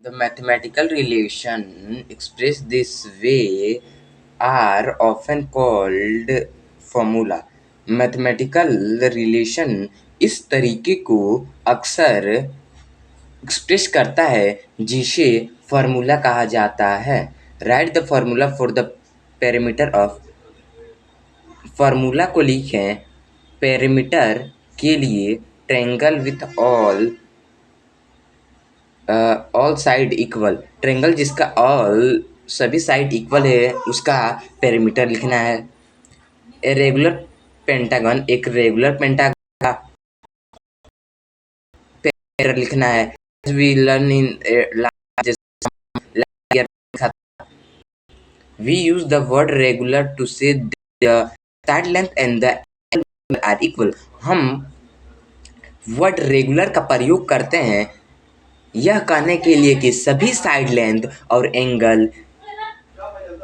The mathematical relation expressed this way are often called formula. Mathematical relation इस तरीके को अक्सर एक्सप्रेस करता है जिसे फार्मूला कहा जाता है। Write the formula for the parameter of. Formula को लिखें पैरामीटर के लिए triangle with all side equal. Triangle जिसका ऑल सभी साइड इक्वल है उसका पैरामीटर लिखना है। ए रेगुलर पेंटागन एक रेगुलर पेंटागन का पैरामीटर लिखना है। We learn in we use the word regular to say the side length and the angle are equal। हम वर्ड रेगुलर का प्रयोग करते हैं यह कहने के लिए कि सभी साइड लेंथ और एंगल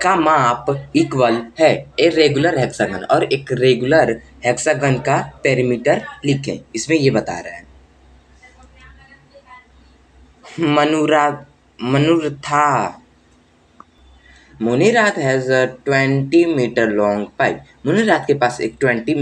का माप इक्वल है। ए रेगुलर हेक्सागन और एक रेगुलर हेक्सागन का पेरीमीटर लिखें। इसमें ये बता रहा है Munirat has a 20 metre long pipe. Munirat के पास एक 20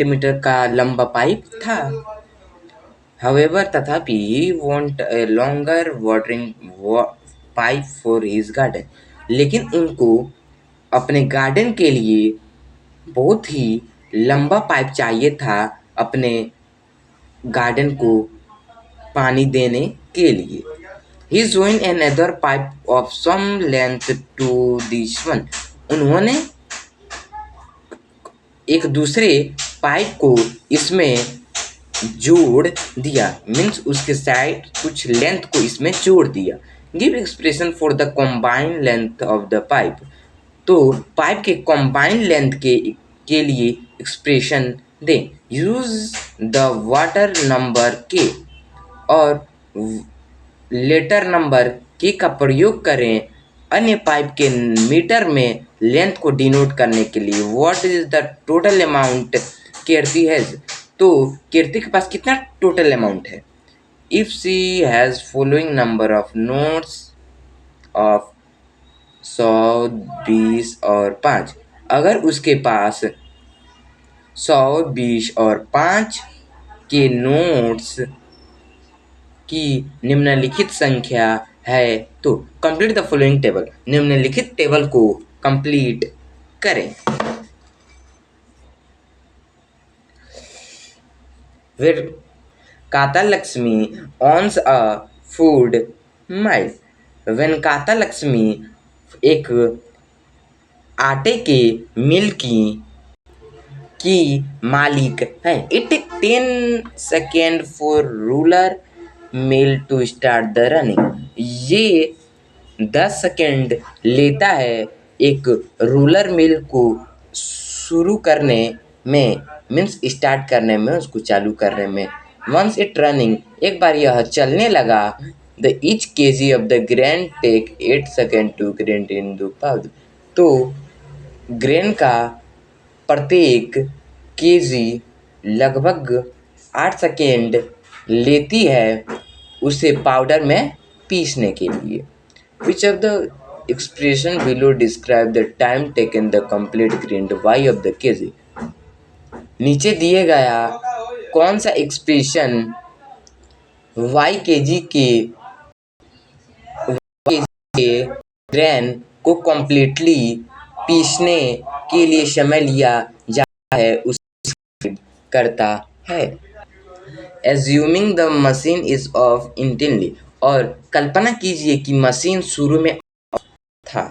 मीटर का लंबा पाइप था। However, तथापि he want a longer watering pipe for his garden। लेकिन उनको अपने गार्डन के लिए बहुत ही लंबा पाइप चाहिए था अपने गार्डन को पानी देने के लिए। He joined another pipe of some length to this one। उन्होंने एक दूसरे पाइप को इसमें जोड़ दिया मीन्स उसके साइड कुछ लेंथ को इसमें जोड़ दिया। Give expression for the combined length of the pipe. तो पाइप के कॉम्बाइंड लेंथ के लिए एक्सप्रेशन दें। यूज द वाटर नंबर के और लेटर नंबर के का प्रयोग करें अन्य पाइप के मीटर में लेंथ को डिनोट करने के लिए। What is the total amount Kirti has. तो कीर्ति के पास कितना टोटल अमाउंट है। If she has following number of notes of 100, 20 और 5। अगर उसके पास 100, 20 और 5 के नोट्स की निम्नलिखित संख्या है तो कंप्लीट द फॉलोइंग टेबल। निम्नलिखित टेबल को कंप्लीट करें। फिर काता Lakshmi owns a food mill। when काता लक्ष्मी एक आटे के मिल की मालिक है। It take 10 second for ruler mill to start the running. ये 10 सेकेंड लेता है एक रूलर मिल को शुरू करने में मीन्स स्टार्ट करने में उसको चालू करने में। वंस इट रनिंग एक बार यह चलने लगा the each KG of the grain take 8 second to grain in the powder. तो ग्रेन का प्रत्येक केजी लगभग 8 सेकेंड लेती है उसे पाउडर में पीसने के लिए। Which of the expression below describe the time taken the complete grind y of the kg। नीचे दिए गया कौन सा एक्सप्रेशन y kg के ग्रेन को कम्प्लीटली पीसने के लिए समय लिया जाता है उसे करता है। Assuming the machine is off intently। और कल्पना कीजिए कि मशीन शुरू में था।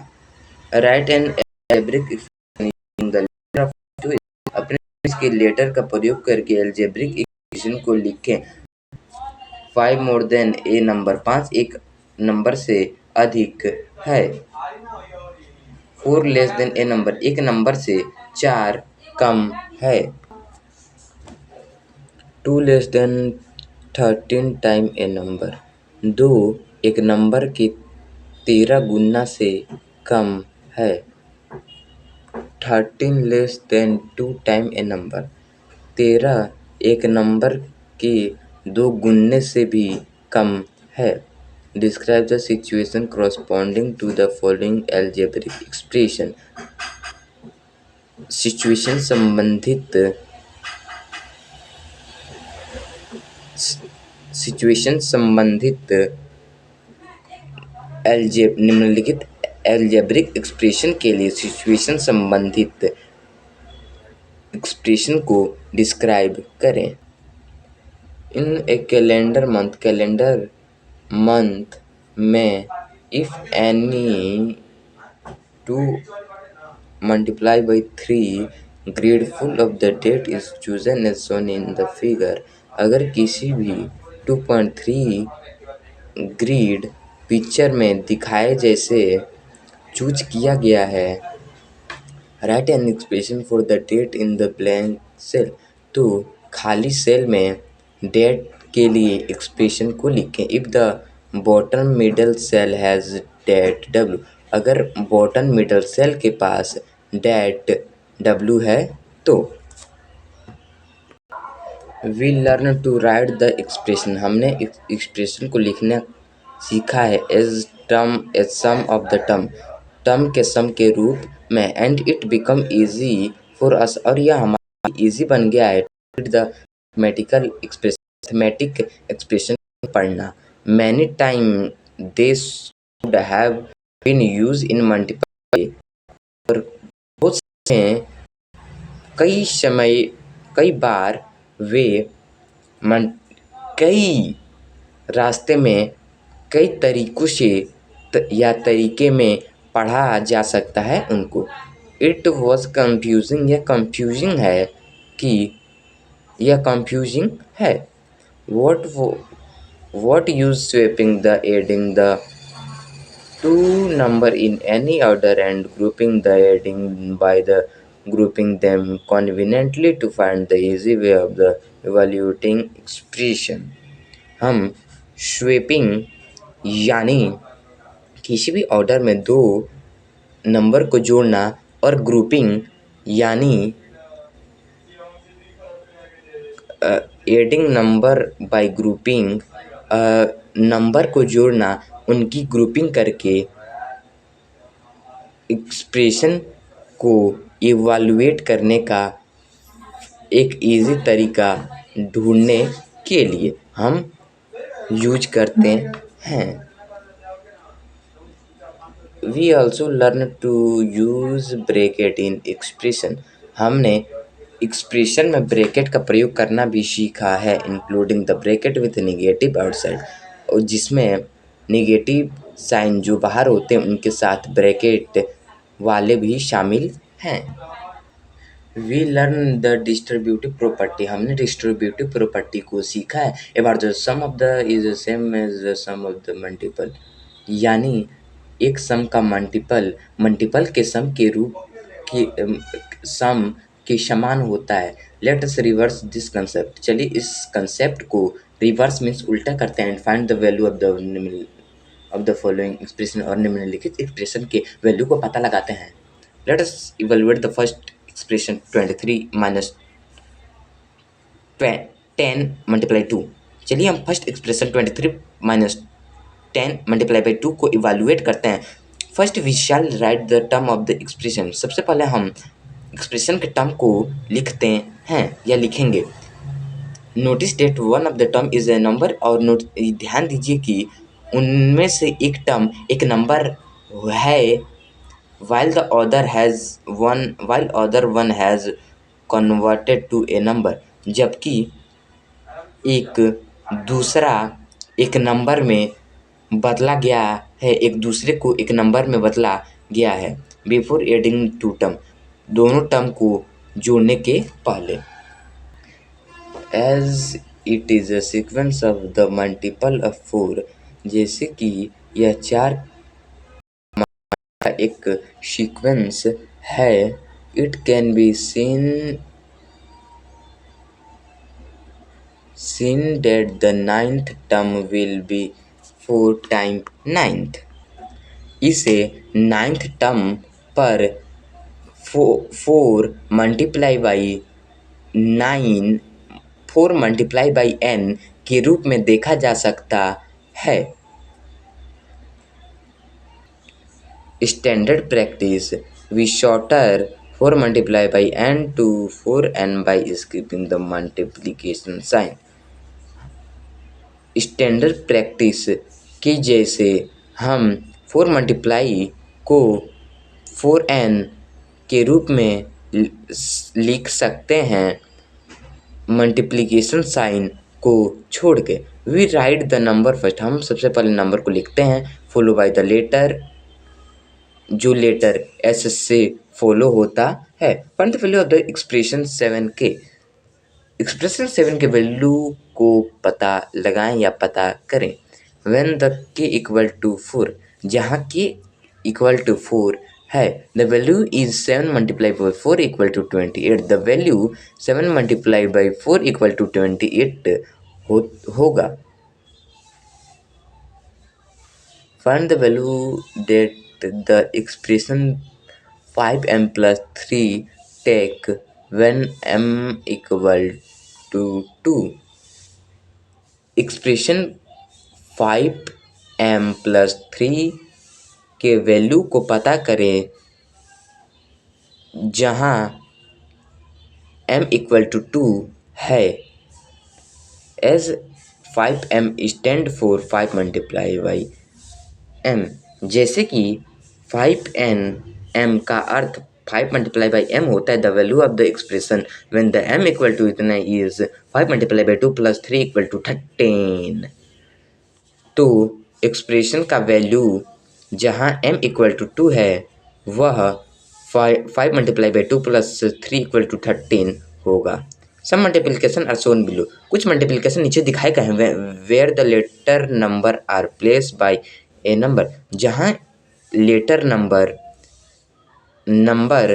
Write an algebraic expression the letter of two. अपने के लेटर का प्रयोग करके एल्जेब्रिक इक्वेशन को लिखें। 5 मोर देन ए नंबर। 5 एक नंबर से अधिक है। 4 लेस देन ए नंबर एक नंबर से 4 कम है। 2 लेस देन 13 टाइम ए नंबर। 2 एक नंबर के 13 गुना से कम है। 13 लेस देन 2 टाइम ए नंबर। 13 एक नंबर के 2 गुने से भी कम है। Describe the situation corresponding to the following algebraic expression। Situation संबंधित सिचुएशन संबंधित निम्नलिखित एल्जेब्रिक एक्सप्रेशन के लिए सिचुएशन संबंधित एक्सप्रेशन को डिस्क्राइब करें। इन ए कैलेंडर मंथ में if any two multiply by 3 grade full of the date is chosen as shown in the figure. अगर किसी भी 2.3 ग्रीड पिक्चर में दिखाए जैसे चूज किया गया है, write an expression for the date in the blank cell. तो खाली सेल में डेट के लिए एक्सप्रेशन को लिखें। If the bottom middle cell has date W. अगर बॉटम मिडल सेल के पास डेट डब्ल्यू है तो we learn to write the expression. हमने एक्सप्रेशन को लिखना सीखा है as sum of the term के सम के रूप में। And it become easy for us. और यह हमारा ईजी बन गया है द मैथमेटिक एक्सप्रेशन पढ़ना। Many time they should have been use in multiple. और बहुत से कई बार वे कई रास्ते में कई तरीकों से या तरीके में पढ़ा जा सकता है उनको। It was confusing. यह कंफ्यूजिंग है कि यह कंफ्यूजिंग है। What use swapping the adding the two number in any order and grouping the adding by the grouping them conveniently to find the easy way of the evaluating expression। हम swapping यानी किसी भी order में दो number को जोड़ना और grouping यानी adding number by grouping number को जोड़ना, उनकी ग्रुपिंग करके एक्सप्रेशन को इवैल्यूएट करने का एक इजी तरीका ढूंढने के लिए हम यूज करते हैं। We also learn to use bracket in expression. हमने एक्सप्रेशन में ब्रैकेट का प्रयोग करना भी सीखा है, including the bracket with negative outside. और जिसमें नेगेटिव साइन जो बाहर होते हैं उनके साथ ब्रैकेट वाले भी शामिल हैं। We learn the distributive property. हमने डिस्ट्रीब्यूटिव प्रॉपर्टी को सीखा है। About the sum of the is same as the sum of the multiple. यानी एक सम का मल्टीपल के सम के रूप के सम के समान होता है। Let us reverse this concept. चलिए इस कंसेप्ट को रिवर्स मीन्स उल्टा करते हैं। And find the value of the following expression. और निम्नलिखित एक्सप्रेशन के वैल्यू को पता लगाते हैं। Let us evaluate the first expression 23 minus 10 multiply 2। चलिए हम first expression 23 minus 10 multiply by 2 को इवैल्यूएट करते हैं। First we shall write the term of the expression. सबसे पहले हम एक्सप्रेशन के टर्म को लिखते हैं या लिखेंगे। Notice that one of the term is a number. और ध्यान दीजिए कि उनमें से एक टर्म एक नंबर है, while other one has converted to a number। जबकि एक दूसरा एक नंबर में बदला गया है, एक दूसरे को एक नंबर में बदला गया है। बिफोर एडिंग टू टर्म, दोनों टर्म को जोड़ने के पहले। As it is a sequence of the multiple of 4। जैसे कि यह 4 का एक सीक्वेंस है। It can be seen that the 9th term will be 4 times 9th। इसे 9th टर्म पर 4 मल्टीप्लाई बाई n के रूप में देखा जा सकता है। Standard practice, we shorter 4 multiply by n to 4n by skipping the multiplication sign। Standard practice की जैसे हम 4 मल्टीप्लाई को 4n के रूप में लिख सकते हैं मल्टीप्लिकेशन साइन को छोड़ के। We write the number first, हम सबसे पहले नंबर को लिखते हैं, फॉलो बाय द लेटर, जो लेटर एस से फॉलो होता है। Find the value of the expression 7k। Expression 7 के वैल्यू को पता लगाएं या पता करें। When the k equal to 4, जहाँ k इक्वल टू 4 है, the value is 7 multiply by 4 equal to 28। The value 7 multiply by 4 equal to 28 होगा। Find the value that the expression 5m plus 3 take when m equal to 2। Expression 5m plus 3 के value को पता करें जहाँ m equal to 2 है, as 5m stand for 5 multiply by m। जैसे कि 5m का अर्थ 5 मल्टीप्लाई बाई m होता है। The value of the expression when the m equal to इतना is 5 multiply by 2 plus 3 equal to 13। तो एक्सप्रेशन का value जहाँ m इक्वल टू 2 है वह 5 multiply by 2 plus 3 equal to 13 होगा। Some multiplication are shown below, कुछ multiplication नीचे दिखाए गए हैं। Where the letter number are place by a number, जहाँ लेटर नंबर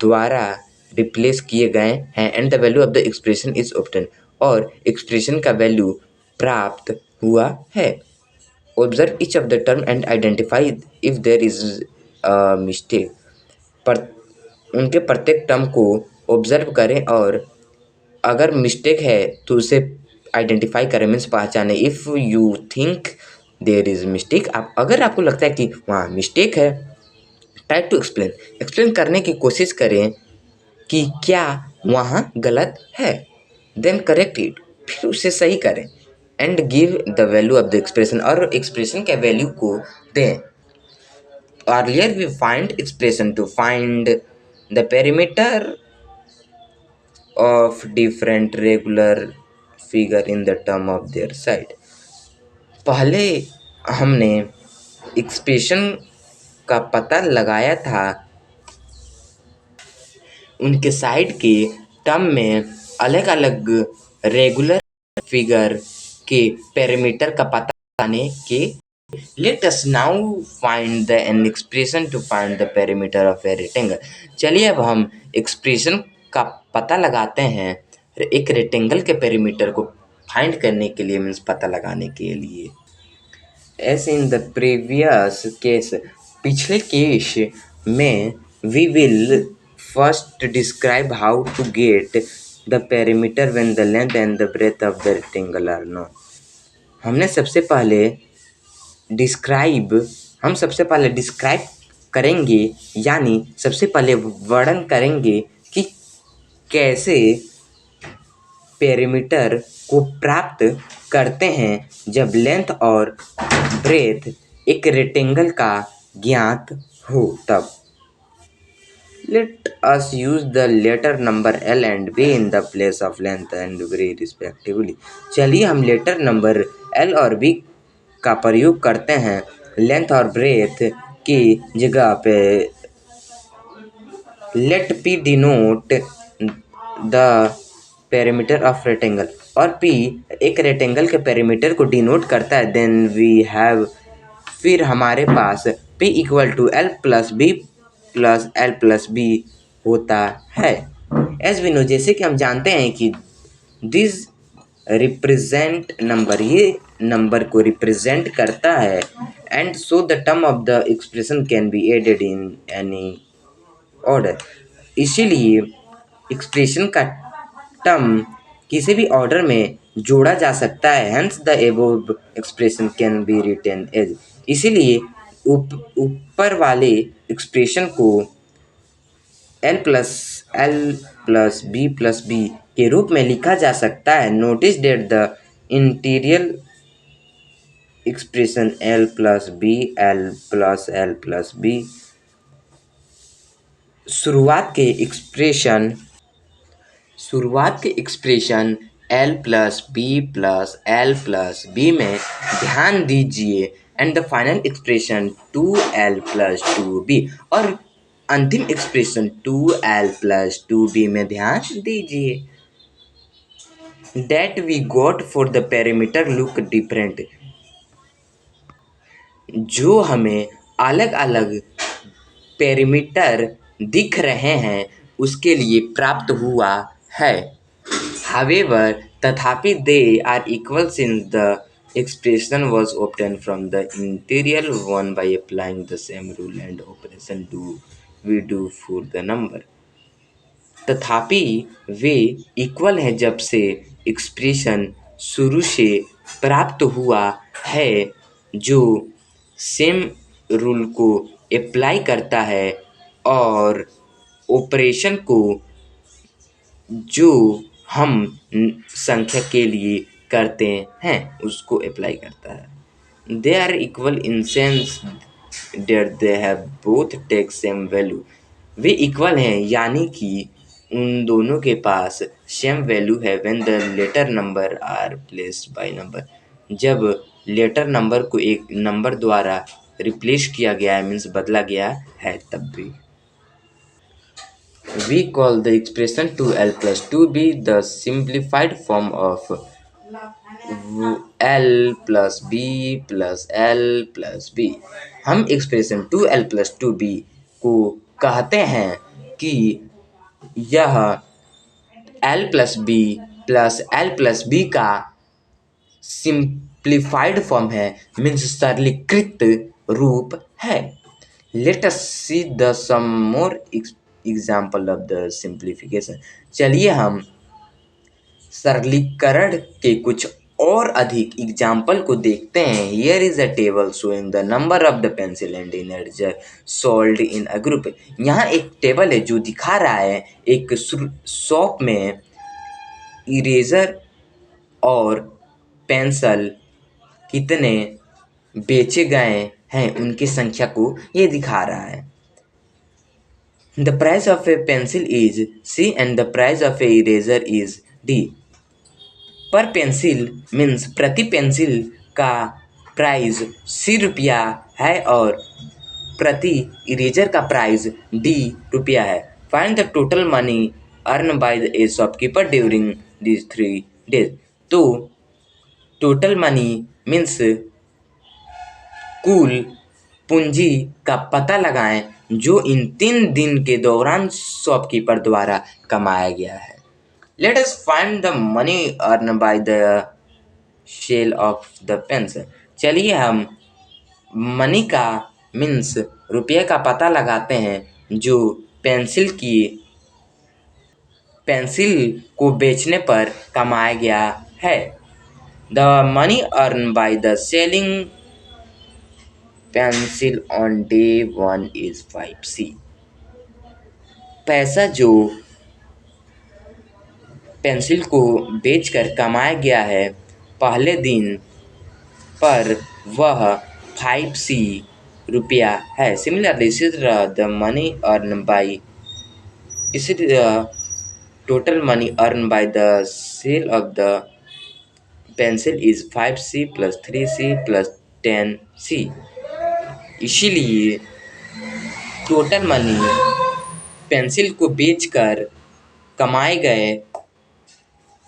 द्वारा रिप्लेस किए गए हैं। And the value of the expression is obtain, और एक्सप्रेशन का वैल्यू प्राप्त हुआ है। Observe each of the term and identify if there is a mistake, पर उनके प्रत्येक टर्म को ऑब्जर्व करें और अगर मिस्टेक है तो उसे आइडेंटिफाई करें, मीन्स पहचानें। If you think there is mistake, आप अगर आपको लगता है कि वहाँ मिस्टेक है, ट्राई टू एक्सप्लेन करने की कोशिश करें कि क्या वहाँ गलत है। देन करेक्ट इट, फिर उसे सही करें। And give the value of the expression, और एक्सप्रेशन के वैल्यू को दें। Earlier we find expression to find the perimeter of different regular figure in the term of their side. पहले हमने एक्सप्रेशन का पता लगाया था उनके साइड के टर्म में अलग अलग रेगुलर फिगर के पैरामीटर का पता लगाने के। Let us now find the an expression to find the parameter of a rectangle. चलिए अब हम एक्सप्रेशन का पता लगाते हैं एक रेक्टेंगल के पैरामीटर को फाइंड करने के लिए, मीन्स पता लगाने के लिए। As in the previous case, पिछले केस में we will first describe how to get the perimeter when the length and the breadth of the rectangle are known. हमने सबसे पहले हम सबसे पहले डिस्क्राइब करेंगे, यानी सबसे पहले वर्णन करेंगे कि कैसे पैरामीटर को प्राप्त करते हैं जब लेंथ और ब्रेथ एक रेक्टेंगल का ज्ञात हो तब। Let us use the letter number L and B in the place of length and breadth respectively. चलिए हम लेटर नंबर L और B का प्रयोग करते हैं लेंथ और ब्रेथ की जगह पे। Let P denote the parameter of rectangle, और P एक रेक्टेंगल के पैरामीटर को डिनोट करता है। देन वी हैव, फिर हमारे पास P equal to L plus B plus L plus B होता है। एज वी नो, जैसे कि हम जानते हैं कि दिस रिप्रेजेंट नंबर, ये नंबर को रिप्रेजेंट करता है। And so the term of the expression can be added in any order, इसीलिए एक्सप्रेशन का टर्म किसी भी ऑर्डर में जोड़ा जा सकता है। Hence the above expression can be written as. इसीलिए ऊपर वाले एक्सप्रेशन को L+L+B+B के रूप में लिखा जा सकता है। Notice that the interior expression L+B शुरुआत के एक्सप्रेशन L+B+L+B में ध्यान दीजिए and the final expression 2L+2B और अंतिम एक्सप्रेशन 2L+2B में ध्यान दीजिए। That we got for the perimeter look different। जो हमें अलग अलग पेरीमीटर दिख रहे हैं उसके लिए प्राप्त हुआ है। However, तथापि they are equal since the expression was obtained from the interior one by applying the same rule and operation we do for the number। तथापि वे इक्वल हैं जब से एक्सप्रेशन शुरू से प्राप्त हुआ है जो सेम रूल को अप्लाई करता है और ऑपरेशन को जो हम संख्या के लिए करते हैं उसको अप्लाई करता है। They are equal in sense that they have both take same value. वे इक्वल हैं यानी कि उन दोनों के पास सेम वैल्यू है। When the letter number are placed by number. जब लेटर नंबर को एक नंबर द्वारा रिप्लेस किया गया है मीन्स बदला गया है तब भी। We call the expression 2L+2B the simplified form of L+B+L+B। हम एक्सप्रेशन 2L+2B को कहते हैं कि यह L+B+L+B का सिंप्लीफाइड फॉर्म है मीन्स सरलीकृत रूप है। Let us see the some more example of the simplification. चलिए हम सरलीकरण के कुछ और अधिक एग्जाम्पल को देखते हैं। Here is a table showing the number of the pencil and eraser sold in a group. यहाँ एक टेबल है जो दिखा रहा है एक शॉप में इरेजर और पेंसिल कितने बेचे गए हैं उनकी संख्या को ये दिखा रहा है। The price of a pencil is C and the price of a eraser is D। पर पेंसिल मीन्स प्रति पेंसिल का प्राइस ₹C है और प्रति इरेजर का प्राइस ₹D है। Find the total money earn bye A shopkeeper during this 3 days। तो total money means कुल पूंजी का पता लगाएं जो इन 3 दिन के दौरान शॉपकीपर द्वारा कमाया गया है। Let us find the money earn by the sale of the pencil. चलिए हम मनी का मीन्स रुपये का पता लगाते हैं जो पेंसिल को बेचने पर कमाया गया है। The money earn by the selling pencil on day 1 is 5C। पैसा जो पेंसिल को बेचकर कमाया गया है पहले दिन पर वह 5C रुपया है। Similarly the money earn by total money earn by the sale of the pencil is 5C + 3C + 10C। इसीलिए टोटल मनी पेंसिल को बेचकर कमाए गए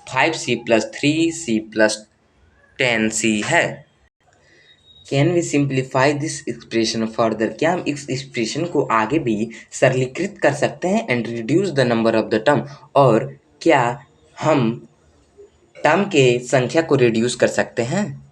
5C + 3C + 10C है। Can we simplify this expression further. क्या हम इस एक्सप्रेशन को आगे भी सरलीकृत कर सकते हैं and reduce the number of the term. और क्या हम टर्म के संख्या को रिड्यूस कर सकते हैं।